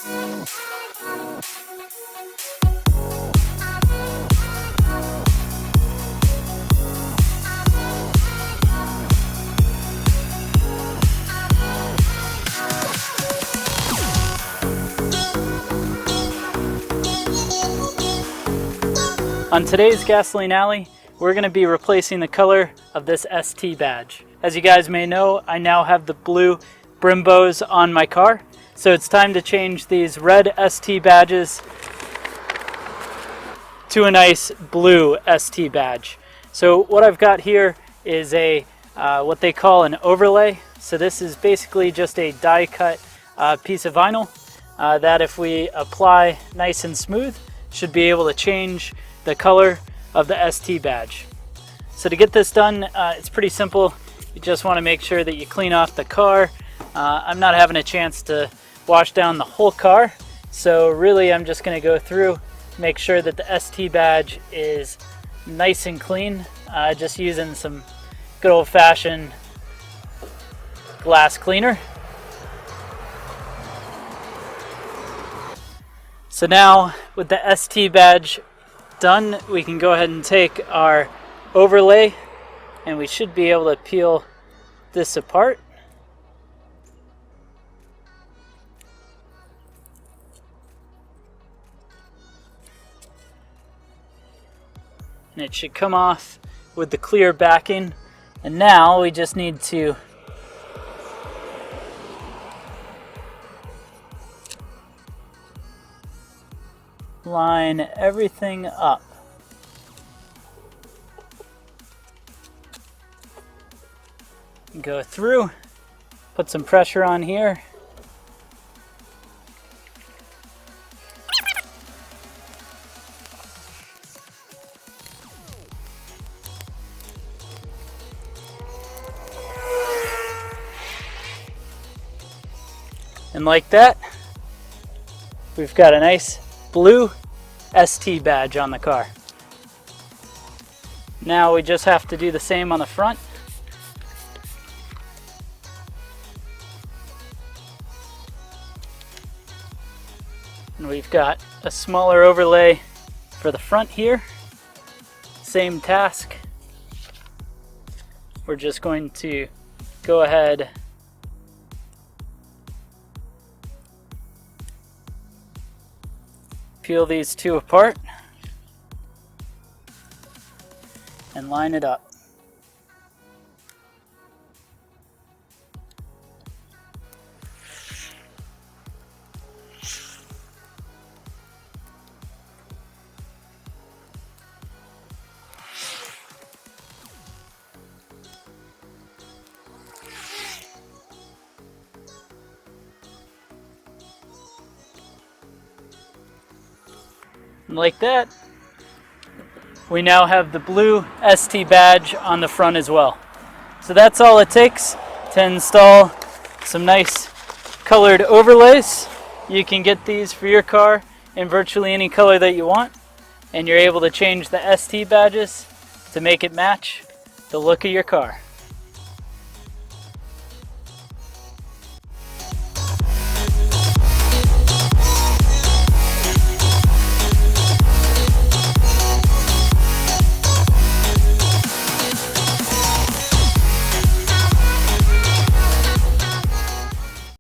On today's Gasoline Alley, we're going to be replacing the color of this ST badge. As you guys may know, I now have the blue Brimbos on my car, so it's time to change these red ST badges to a nice blue ST badge. So what I've got here is a what they call an overlay. So this is basically just a die cut piece of vinyl that if we apply nice and smooth, should be able to change the color of the ST badge. So to get this done, it's pretty simple. You just want to make sure that you clean off the car. I'm not having a chance to wash down the whole car, so really I'm just going to go through, make sure that the ST badge is nice and clean, just using some good old-fashioned glass cleaner. So now with the ST badge done, we can go ahead and take our overlay and we should be able to peel this apart. And it should come off with the clear backing. And now we just need to line everything up. Go through, put some pressure on here. And like that, we've got a nice blue ST badge on the car. Now we just have to do the same on the front. And we've got a smaller overlay for the front here. Same task. We're just going to go ahead peel these two apart and line it up. And like that, we now have the blue ST badge on the front as well. So that's all it takes to install some nice colored overlays. You can get these for your car in virtually any color that you want, and you're able to change the ST badges to make it match the look of your car.